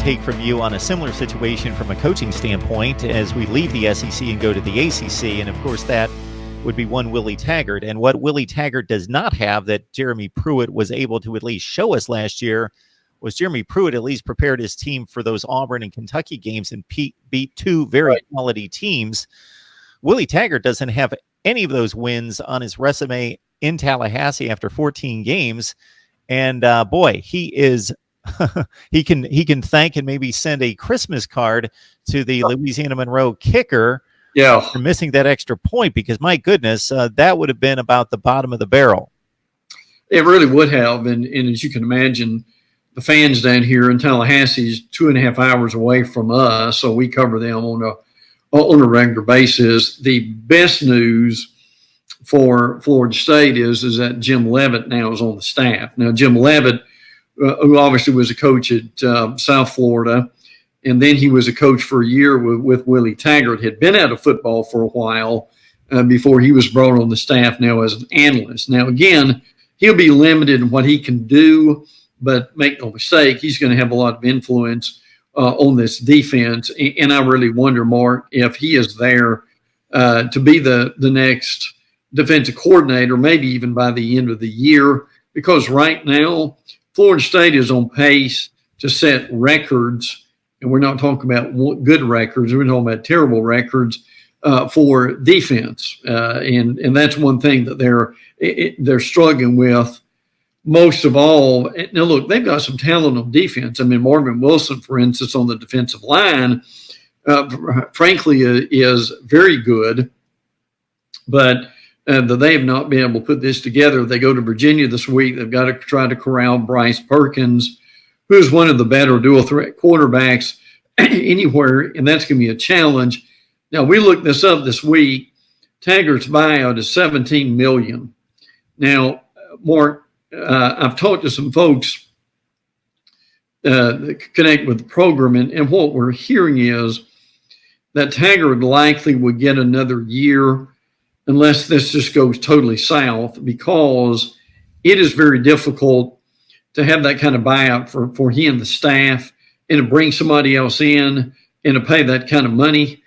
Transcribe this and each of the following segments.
take from you on a similar situation from a coaching standpoint as we leave the SEC and go to the ACC. And, of course, that would be one Willie Taggart. And what Willie Taggart does not have that Jeremy Pruitt was able to at least show us last year was Jeremy Pruitt at least prepared his team for those Auburn and Kentucky games and beat two very quality teams. Willie Taggart doesn't have any of those wins on his resume in Tallahassee after 14 games. And boy, he is he can thank and maybe send a Christmas card to the Louisiana Monroe kicker for missing that extra point, because my goodness, that would have been about the bottom of the barrel. It really would have. And as you can imagine, the fans down here in Tallahassee is 2.5 hours away from us, so we cover them on a regular basis. The best news for Florida State is that Jim Leavitt now is on the staff. Now, Jim Leavitt, who obviously was a coach at South Florida, and then he was a coach for a year with Willie Taggart, had been out of football for a while before he was brought on the staff now as an analyst. Now, again, he'll be limited in what he can do, but make no mistake, he's going to have a lot of influence on this defense. And I really wonder, Mark, if he is there to be the next defensive coordinator, maybe even by the end of the year, because right now Florida State is on pace to set records, and we're not talking about good records, we're talking about terrible records for defense, and that's one thing that they're struggling with most of all. Now, look, they've got some talent on defense. I mean, Marvin Wilson, for instance, on the defensive line, frankly, is very good, but they have not been able to put this together. They go to Virginia this week. They've got to try to corral Bryce Perkins, who's one of the better dual-threat quarterbacks anywhere, and that's going to be a challenge. Now, we looked this up this week. Taggart's buyout is $17 million. Now, Mark, I've talked to some folks that connect with the program, and what we're hearing is that Taggart likely would get another year unless this just goes totally south, because it is very difficult to have that kind of buyout for he and the staff, and to bring somebody else in and to pay that kind of money,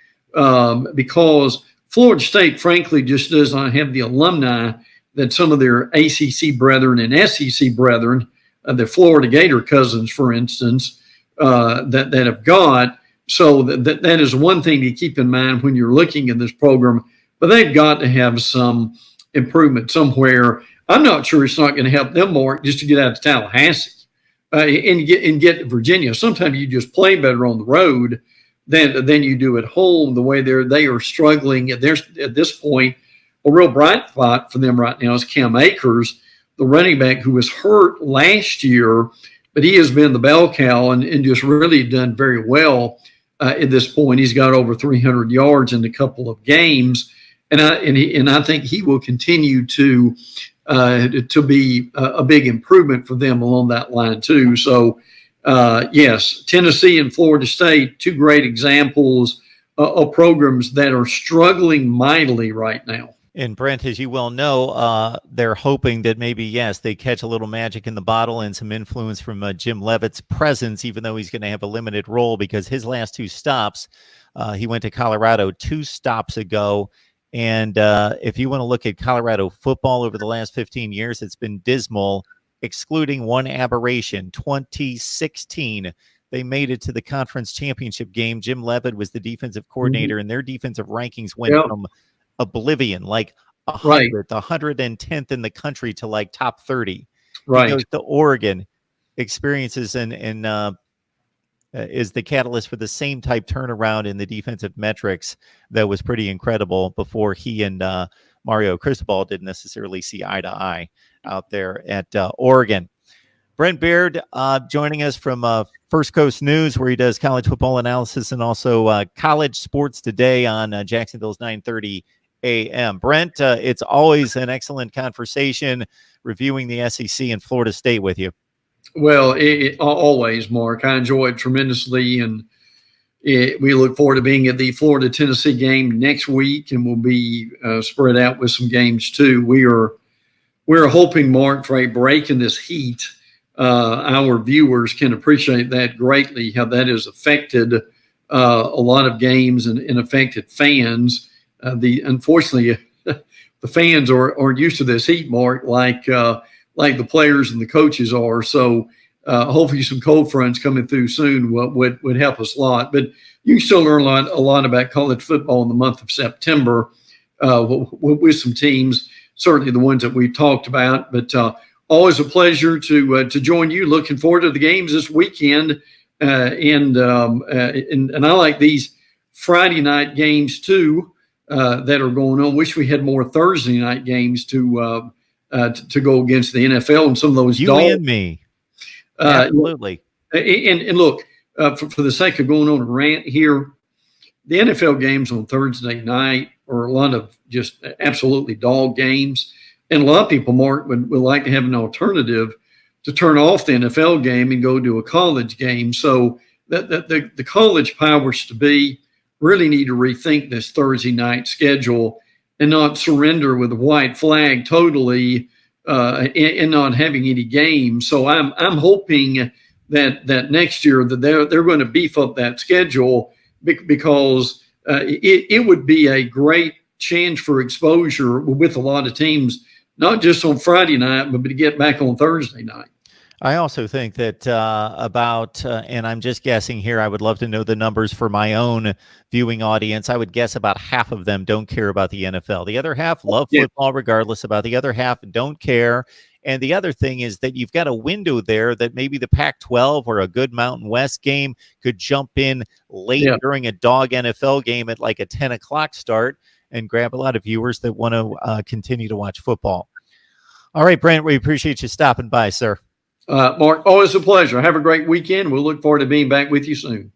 because Florida State, frankly, just does not have the alumni that some of their ACC brethren and SEC brethren, the Florida Gator cousins, for instance, that have got. So that is one thing to keep in mind when you're looking at this program. But they've got to have some improvement somewhere. I'm not sure it's not going to help them, Mark, just to get out of Tallahassee and get to Virginia. Sometimes you just play better on the road than you do at home. The way they are struggling at this point. A real bright spot for them right now is Cam Akers, the running back who was hurt last year, but he has been the bell cow and just really done very well at this point. He's got over 300 yards in a couple of games, and I think he will continue to be a big improvement for them along that line too. So, yes, Tennessee and Florida State, two great examples of programs that are struggling mightily right now. And Brent, as you well know, they're hoping that maybe, yes, they catch a little magic in the bottle and some influence from Jim Leavitt's presence, even though he's going to have a limited role, because his last two stops, he went to Colorado 2 stops ago. And if you want to look at Colorado football over the last 15 years, it's been dismal, excluding one aberration, 2016. They made it to the conference championship game. Jim Leavitt was the defensive coordinator, and their defensive rankings went from oblivion, like 100th, 110th in the country, to like top 30. Right. He goes to Oregon, experiences and is the catalyst for the same type turnaround in the defensive metrics that was pretty incredible before he and Mario Cristobal didn't necessarily see eye to eye out there at Oregon. Brent Beard joining us from First Coast News, where he does college football analysis and also college sports today on Jacksonville's 930 a.m. Brent, it's always an excellent conversation reviewing the SEC and Florida State with you. Well, always, Mark. I enjoy it tremendously, and we look forward to being at the Florida-Tennessee game next week, and we'll be spread out with some games too. We're hoping, Mark, for a break in this heat. our viewers can appreciate that greatly, how that has affected a lot of games and affected fans. Unfortunately, the fans aren't used to this heat, Mark, like the players and the coaches are. So hopefully some cold fronts coming through soon would help us a lot. But you can still learn a lot about college football in the month of September with some teams, certainly the ones that we've talked about. But always a pleasure to join you. Looking forward to the games this weekend. And I like these Friday night games too that are going on. Wish we had more Thursday night games to go against the NFL and some of those. You and me, absolutely. And look, for the sake of going on a rant here, the NFL games on Thursday night are a lot of just absolutely dog games, and a lot of people, Mark, would like to have an alternative to turn off the NFL game and go to a college game. So the college powers to be really need to rethink this Thursday night schedule and not surrender with a white flag totally and not having any games. So I'm hoping that next year that they're going to beef up that schedule because it would be a great chance for exposure with a lot of teams, not just on Friday night, but to get back on Thursday night. I also think that and I'm just guessing here, I would love to know the numbers for my own viewing audience. I would guess about half of them don't care about the NFL. The other half love football regardless. About the other half don't care. And the other thing is that you've got a window there that maybe the Pac-12 or a good Mountain West game could jump in late during a dog NFL game at like a 10 o'clock start and grab a lot of viewers that want to continue to watch football. All right, Brent, we appreciate you stopping by, sir. Mark, always a pleasure. Have a great weekend. We'll look forward to being back with you soon.